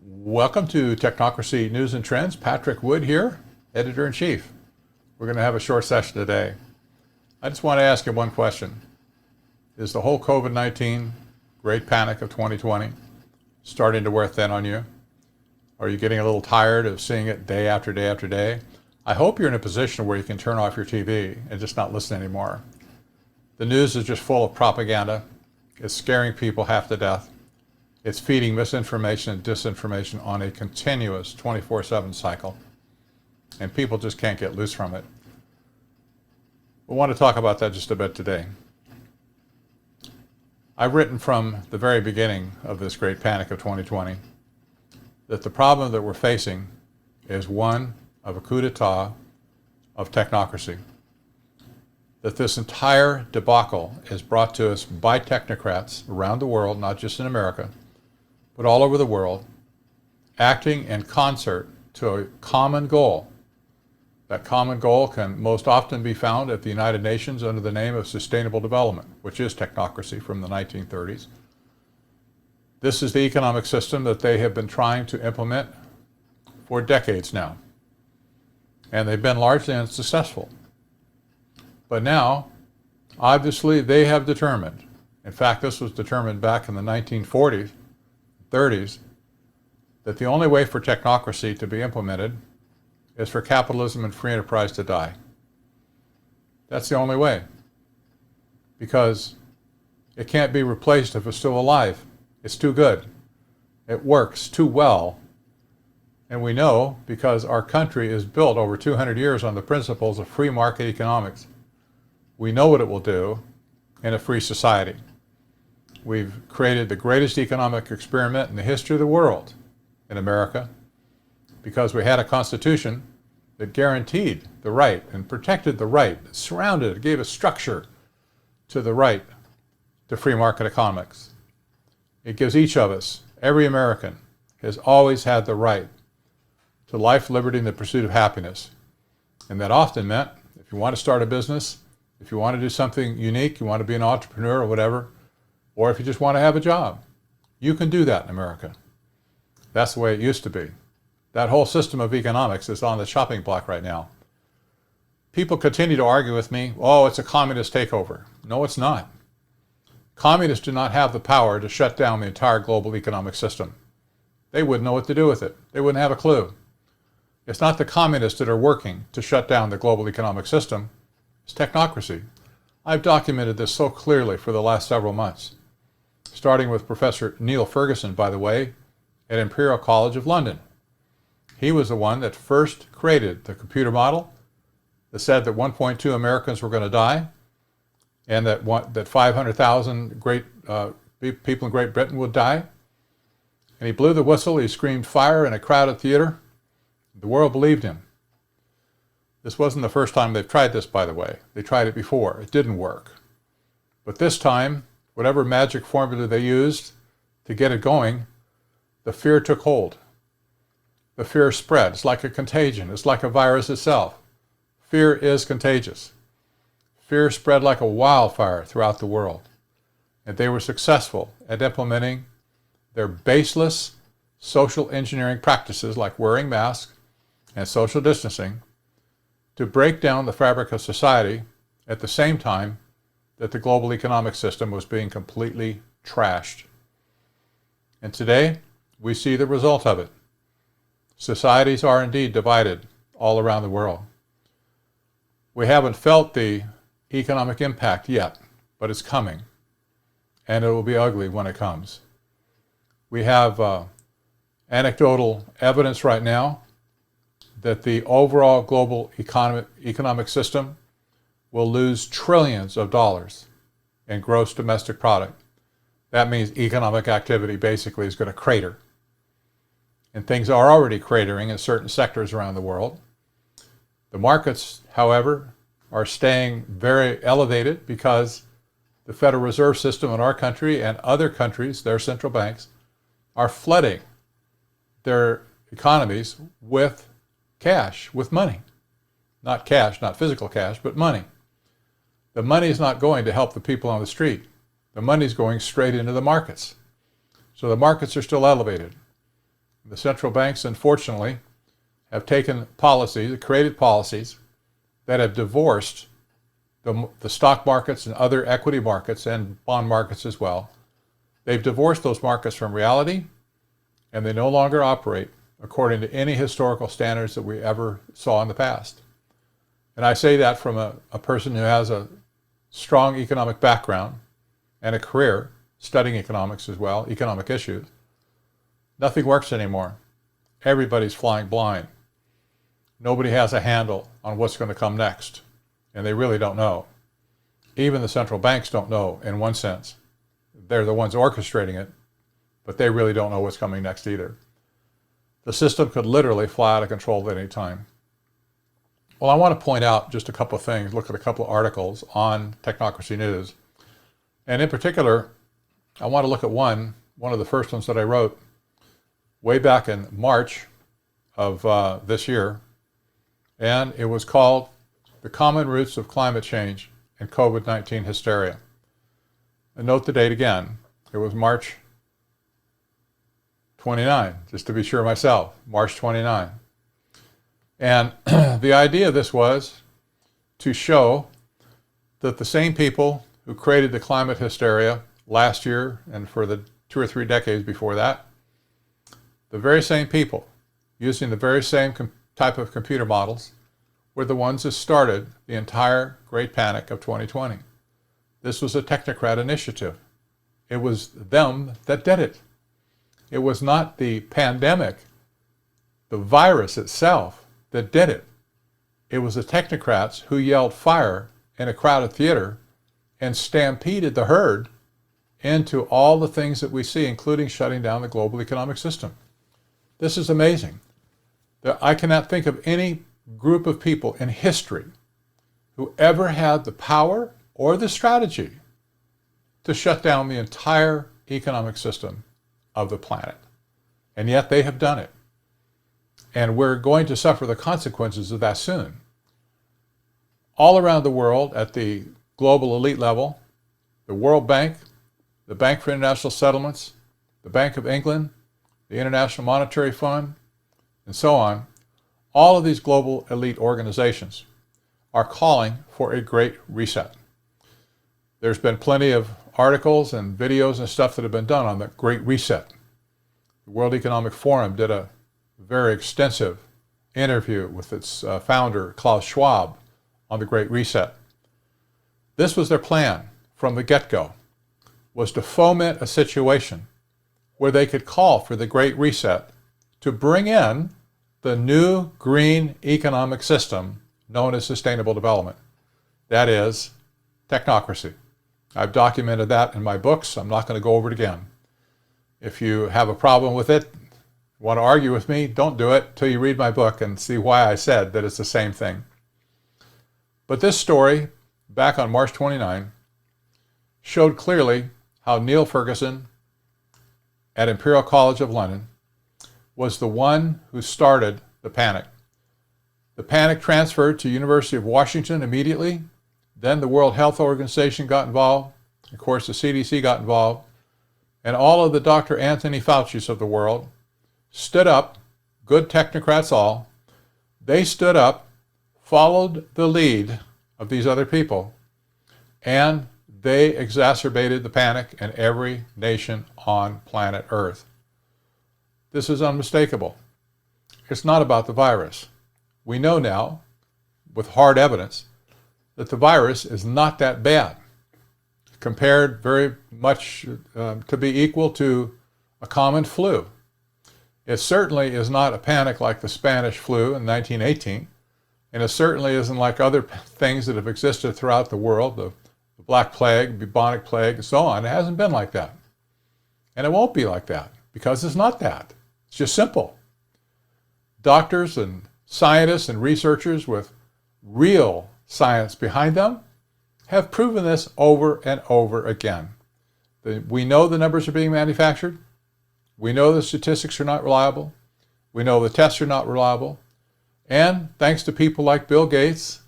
Welcome to Technocracy News and Trends. Patrick Wood here, Editor-in-Chief. We're going to have a short session today. I just want to ask you one question. Is the whole COVID-19 great panic of 2020 starting to wear thin on you? Are you getting a little tired of seeing it day after day after day? I hope you're in a position where you can turn off your TV and just not listen anymore. The news is just full of propaganda. It's scaring people half to death. It's feeding misinformation and disinformation on a continuous 24/7 cycle. And people just can't get loose from it. We want to talk about that just a bit today. I've written from the very beginning of this great panic of 2020 that the problem that we're facing is one of a coup d'etat of technocracy. That this entire debacle is brought to us by technocrats around the world, not just in America, but all over the world, acting in concert to a common goal. That common goal can most often be found at the United Nations under the name of Sustainable Development, which is technocracy from the 1930s. This is the economic system that they have been trying to implement for decades now. And they've been largely unsuccessful. But now, obviously, they have determined, in fact, this was determined back in the 1940s, 30s, that the only way for technocracy to be implemented is for capitalism and free enterprise to die. That's the only way. Because it can't be replaced if it's still alive. It's too good. It works too well. And we know because our country is built over 200 years on the principles of free market economics. We know what it will do in a free society. We've created the greatest economic experiment in the history of the world in America because we had a constitution that guaranteed the right and protected the right, surrounded it, gave a structure to the right to free market economics. It gives each of us, every American, has always had the right to life, liberty, and the pursuit of happiness. And that often meant if you want to start a business, if you want to do something unique, you want to be an entrepreneur or whatever, or if you just want to have a job, you can do that in America. That's the way it used to be. That whole system of economics is on the chopping block right now. People continue to argue with me, oh, it's a communist takeover. No, it's not. Communists do not have the power to shut down the entire global economic system. They wouldn't know what to do with it. They wouldn't have a clue. It's not the communists that are working to shut down the global economic system. It's technocracy. I've documented this so clearly for the last several months, starting with Professor Neil Ferguson, by the way, at Imperial College of London. He was the one that first created the computer model that said that 1.2 Americans were going to die and that 500,000 people in Great Britain would die. And he blew the whistle, he screamed fire in a crowded theater. The world believed him. This wasn't the first time they've tried this, by the way. They tried it before. It didn't work. But this time, whatever magic formula they used to get it going, the fear took hold. The fear spread. It's like a contagion. It's like a virus itself. Fear is contagious. Fear spread like a wildfire throughout the world. And they were successful at implementing their baseless social engineering practices like wearing masks and social distancing to break down the fabric of society at the same time that the global economic system was being completely trashed. And today, we see the result of it. Societies are indeed divided all around the world. We haven't felt the economic impact yet, but it's coming. And it will be ugly when it comes. We have anecdotal evidence right now that the overall global economic system will lose trillions of dollars in gross domestic product. That means economic activity basically is going to crater. And things are already cratering in certain sectors around the world. The markets, however, are staying very elevated because the Federal Reserve System in our country and other countries, their central banks, are flooding their economies with cash, with money. Not cash, not physical cash, but money. The money is not going to help the people on the street. The money is going straight into the markets. So the markets are still elevated. The central banks, unfortunately, have taken policies, created policies that have divorced the stock markets and other equity markets and bond markets as well. They've divorced those markets from reality, and they no longer operate according to any historical standards that we ever saw in the past. And I say that from a person who has a strong economic background and a career studying economics as well, economic issues. Nothing works anymore. Everybody's flying blind. Nobody has a handle on what's going to come next, and they really don't know. Even the central banks don't know in one sense. They're the ones orchestrating it, but they really don't know what's coming next either. The system could literally fly out of control at any time. Well, I want to point out just a couple of things, look at a couple of articles on Technocracy News. And in particular, I want to look at one of the first ones that I wrote way back in March of this year. And it was called The Common Roots of Climate Change and COVID-19 Hysteria. And note the date again. It was March 29, just to be sure myself, March 29. And the idea of this was to show that the same people who created the climate hysteria last year and for the 2 or 3 decades before that, the very same people using the very same type of computer models were the ones that started the entire Great Panic of 2020. This was a technocrat initiative. It was them that did it. It was not the pandemic, the virus itself, that did it. It was the technocrats who yelled fire in a crowded theater and stampeded the herd into all the things that we see, including shutting down the global economic system. This is amazing. I cannot think of any group of people in history who ever had the power or the strategy to shut down the entire economic system of the planet. And yet they have done it. And we're going to suffer the consequences of that soon. All around the world, at the global elite level, the World Bank, the Bank for International Settlements, the Bank of England, the International Monetary Fund, and so on, all of these global elite organizations are calling for a great reset. There's been plenty of articles and videos and stuff that have been done on the Great Reset. The World Economic Forum did a very extensive interview with its founder, Klaus Schwab, on the Great Reset. This was their plan from the get-go, was to foment a situation where they could call for the Great Reset to bring in the new green economic system known as sustainable development. That is technocracy. I've documented that in my books. I'm not going to go over it again. If you have a problem with it, want to argue with me, don't do it till you read my book and see why I said that it's the same thing. But this story, back on March 29, showed clearly how Neil Ferguson at Imperial College of London was the one who started the panic. The panic transferred to University of Washington immediately. Then the World Health Organization got involved. Of course, the CDC got involved. And all of the Dr. Anthony Fauci's of the world stood up, good technocrats all, they stood up, followed the lead of these other people, and they exacerbated the panic in every nation on planet Earth. This is unmistakable. It's not about the virus. We know now, with hard evidence, that the virus is not that bad, compared very much to be equal to a common flu. It certainly is not a panic like the Spanish flu in 1918, and it certainly isn't like other things that have existed throughout the world, the Black Plague, bubonic plague, and so on. It hasn't been like that. And it won't be like that, because it's not that. It's just simple. Doctors and scientists and researchers with real science behind them have proven this over and over again. We know the numbers are being manufactured. We know the statistics are not reliable. We know the tests are not reliable. And thanks to people like Bill Gates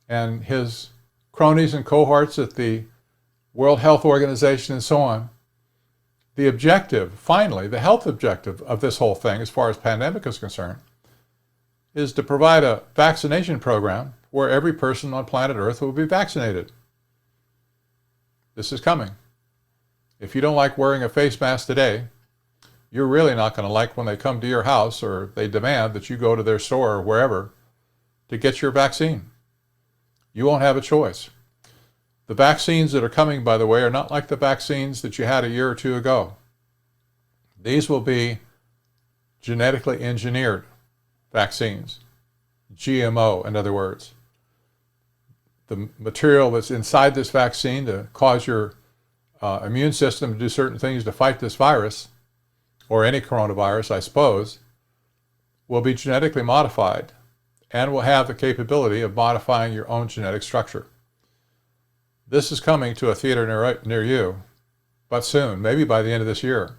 and his cronies and cohorts at the World Health Organization and so on, the objective, finally, the health objective of this whole thing, as far as pandemic is concerned, is to provide a vaccination program where every person on planet Earth will be vaccinated. This is coming. If you don't like wearing a face mask today, you're really not going to like when they come to your house or they demand that you go to their store or wherever to get your vaccine. You won't have a choice. The vaccines that are coming, by the way, are not like the vaccines that you had a year or two ago. These will be genetically engineered vaccines. GMO, in other words. The material that's inside this vaccine to cause your immune system to do certain things to fight this virus, or any coronavirus, I suppose, will be genetically modified and will have the capability of modifying your own genetic structure. This is coming to a theater near you, but soon, maybe by the end of this year.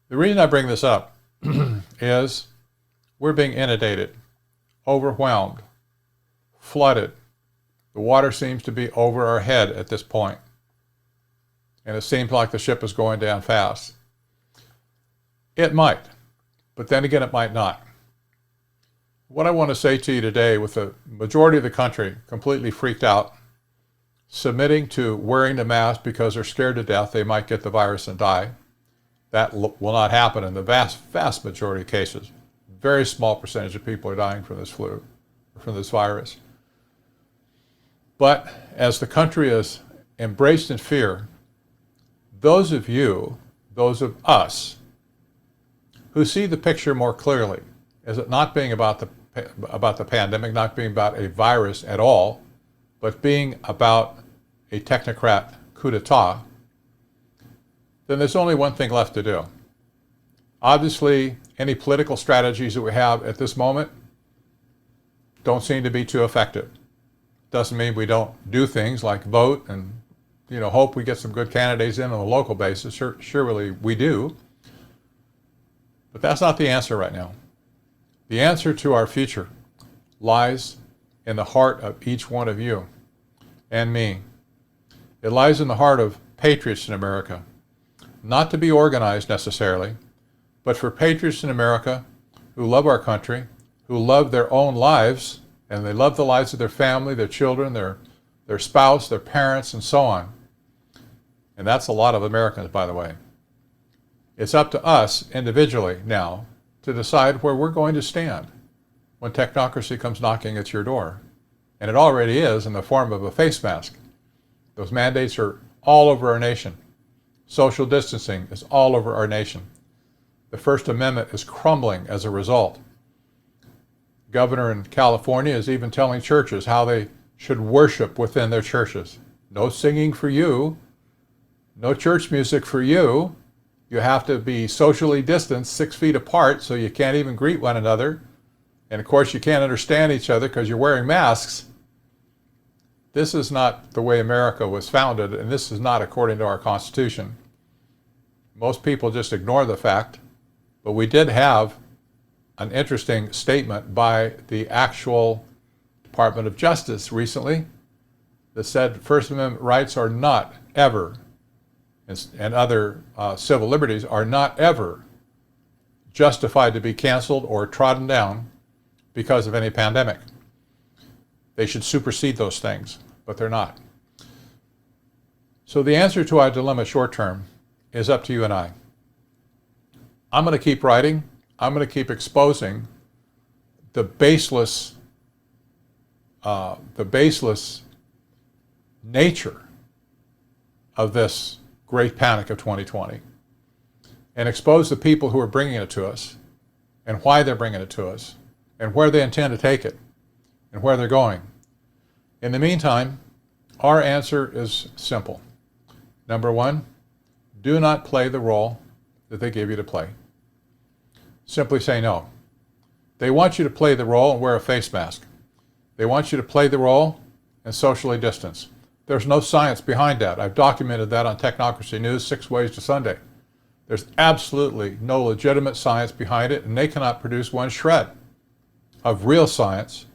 The reason I bring this up is we're being inundated, overwhelmed, flooded. The water seems to be over our head at this point, and it seems like the ship is going down fast. It might, but then again, it might not. What I want to say to you today, with the majority of the country completely freaked out, submitting to wearing the mask because they're scared to death they might get the virus and die, that will not happen in the vast majority of cases. Very small percentage of people are dying from this flu, from this virus. But as the country is embraced in fear, those of you, those of us, who see the picture more clearly, as it not being about the pandemic, not being about a virus at all, but being about a technocrat coup d'etat, then there's only one thing left to do. Obviously, any political strategies that we have at this moment don't seem to be too effective. Doesn't mean we don't do things like vote and hope we get some good candidates in on a local basis. Surely we do. But that's not the answer right now. The answer to our future lies in the heart of each one of you and me. It lies in the heart of patriots in America. Not to be organized necessarily, but for patriots in America who love our country, who love their own lives, and they love the lives of their family, their children, their spouse, their parents, and so on. And that's a lot of Americans, by the way. It's up to us individually now to decide where we're going to stand when technocracy comes knocking at your door. And it already is in the form of a face mask. Those mandates are all over our nation. Social distancing is all over our nation. The First Amendment is crumbling as a result. Governor in California is even telling churches how they should worship within their churches. No singing for you. No church music for you. You have to be socially distanced 6 feet apart, so you can't even greet one another. And of course, you can't understand each other because you're wearing masks. This is not the way America was founded, and this is not according to our Constitution. Most people just ignore the fact, but we did have an interesting statement by the actual Department of Justice recently that said First Amendment rights are not ever, and other civil liberties are not ever justified to be canceled or trodden down because of any pandemic. They should supersede those things, but they're not. So the answer to our dilemma short term is up to you and I. I'm going to keep writing. I'm going to keep exposing the baseless nature of this great panic of 2020, and expose the people who are bringing it to us, and why they're bringing it to us, and where they intend to take it, and where they're going. In the meantime, our answer is simple. Number one, do not play the role that they give you to play. Simply say no. They want you to play the role and wear a face mask. They want you to play the role and socially distance. There's no science behind that. I've documented that on Technocracy News, 6 Ways to Sunday. There's absolutely no legitimate science behind it, and they cannot produce one shred of real science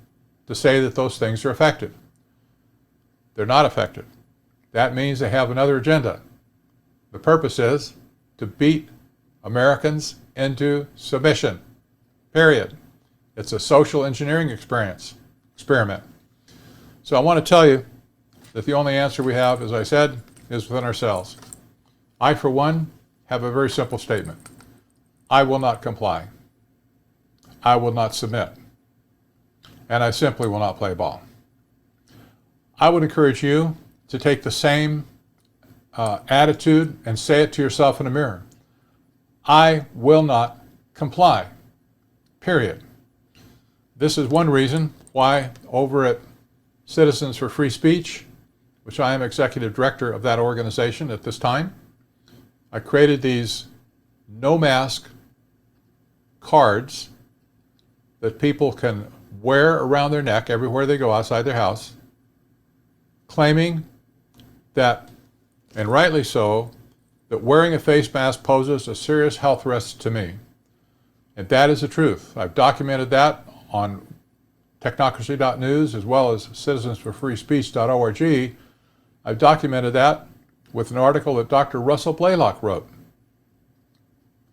to say that those things are effective. They're not effective. That means they have another agenda. The purpose is to beat Americans into submission, period. It's a social engineering experiment. So I want to tell you that the only answer we have, as I said, is within ourselves. I, for one, have a very simple statement. I will not comply. I will not submit. And I simply will not play ball. I would encourage you to take the same attitude and say it to yourself in a mirror. I will not comply, period. This is one reason why over at Citizens for Free Speech, which I am executive director of that organization at this time, I created these no mask cards that people can wear around their neck everywhere they go outside their house, claiming that, and rightly so, that wearing a face mask poses a serious health risk to me. And that is the truth. I've documented that on Technocracy.news as well as citizensforfreespeech.org. I've documented that with an article that Dr. Russell Blaylock wrote.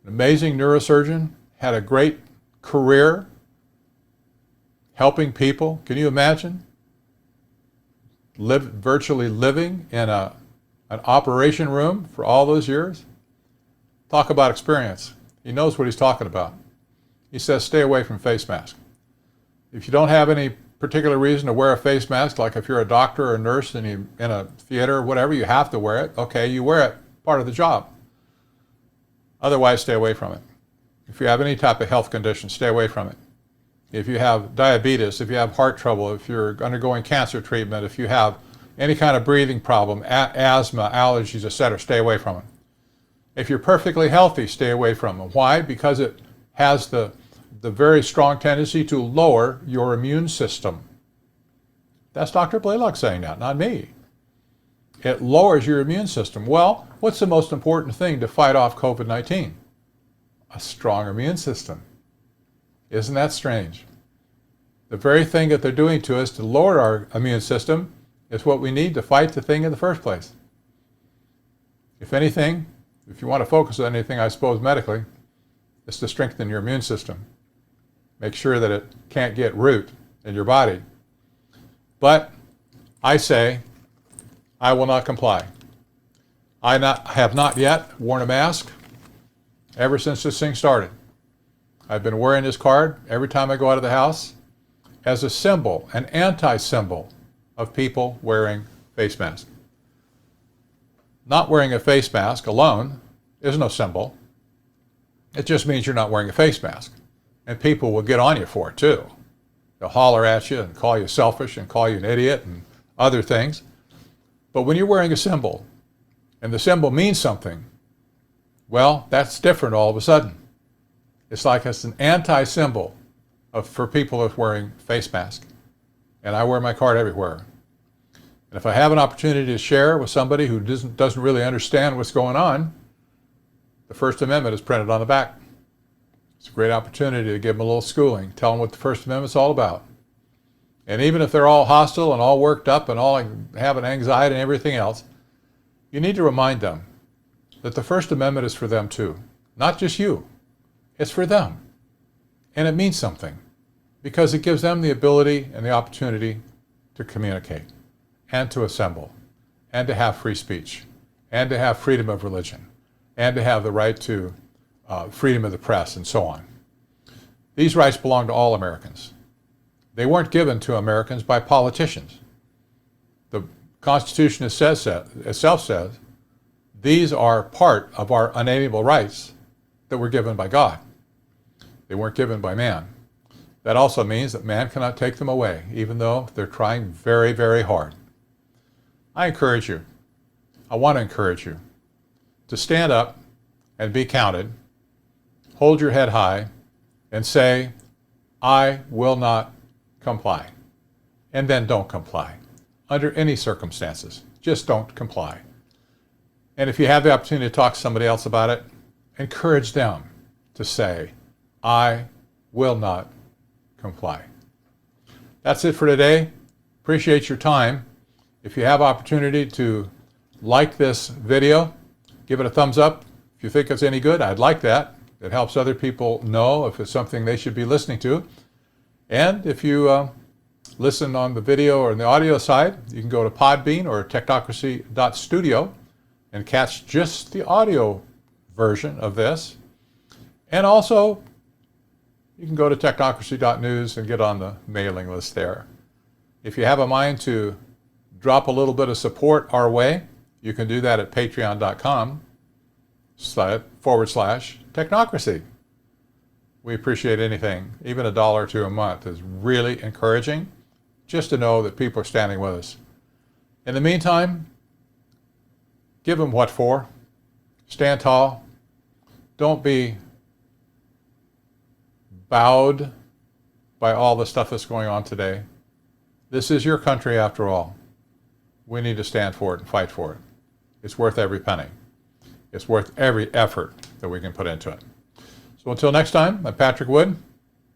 An amazing neurosurgeon, had a great career helping people. Can you imagine? Virtually living in an operation room for all those years. Talk about experience. He knows what he's talking about. He says stay away from face masks. If you don't have any particular reason to wear a face mask, like if you're a doctor or a nurse and you're in a theater or whatever, you have to wear it. Okay, you wear it, part of the job. Otherwise, stay away from it. If you have any type of health condition, stay away from it. If you have diabetes, if you have heart trouble, if you're undergoing cancer treatment, if you have any kind of breathing problem, asthma, allergies, etc., stay away from it. If you're perfectly healthy, stay away from it. Why? Because it has the very strong tendency to lower your immune system. That's Dr. Blaylock saying that, not me. It lowers your immune system. Well, what's the most important thing to fight off COVID-19? A strong immune system. Isn't that strange? The very thing that they're doing to us to lower our immune system is what we need to fight the thing in the first place. If anything, if you want to focus on anything, I suppose medically, it's to strengthen your immune system. Make sure that it can't get root in your body. But I say, I will not comply. I have not yet worn a mask ever since this thing started. I've been wearing this card every time I go out of the house as a symbol, an anti-symbol of people wearing face masks. Not wearing a face mask alone is no symbol. It just means you're not wearing a face mask. And people will get on you for it too. They'll holler at you and call you selfish and call you an idiot and other things. But when you're wearing a symbol, and the symbol means something, well, that's different all of a sudden. It's like it's an anti-symbol for people that's wearing face masks. And I wear my card everywhere. And if I have an opportunity to share with somebody who doesn't really understand what's going on, the First Amendment is printed on the back. It's a great opportunity to give them a little schooling, tell them what the First Amendment's all about. And even if they're all hostile and all worked up and all having anxiety and everything else, you need to remind them that the First Amendment is for them too. Not just you. It's for them. And it means something because it gives them the ability and the opportunity to communicate and to assemble and to have free speech and to have freedom of religion and to have the right to freedom of the press and so on. These rights belong to all Americans. They weren't given to Americans by politicians. The Constitution itself says these are part of our unalienable rights that were given by God. They weren't given by man. That also means that man cannot take them away, even though they're trying very, very hard. I encourage you, I want to encourage you to stand up and be counted, hold your head high, and say, I will not comply. And then don't comply. Under any circumstances, just don't comply. And if you have the opportunity to talk to somebody else about it, encourage them to say, I will not comply. That's it for today. Appreciate your time. If you have opportunity to like this video, give it a thumbs up. If you think it's any good, I'd like that. It helps other people know if it's something they should be listening to. And if you listen on the video or on the audio side, you can go to Podbean or technocracy.studio and catch just the audio version of this. And also, you can go to technocracy.news and get on the mailing list there. If you have a mind to drop a little bit of support our way, you can do that at patreon.com/technocracy. We appreciate anything. Even $1 or $2 a month is really encouraging, just to know that people are standing with us. In the meantime, give them what for. Stand tall. Don't be bowed by all the stuff that's going on today. This is your country after all. We need to stand for it and fight for it. It's worth every penny. It's worth every effort that we can put into it. So until next time, I'm Patrick Wood.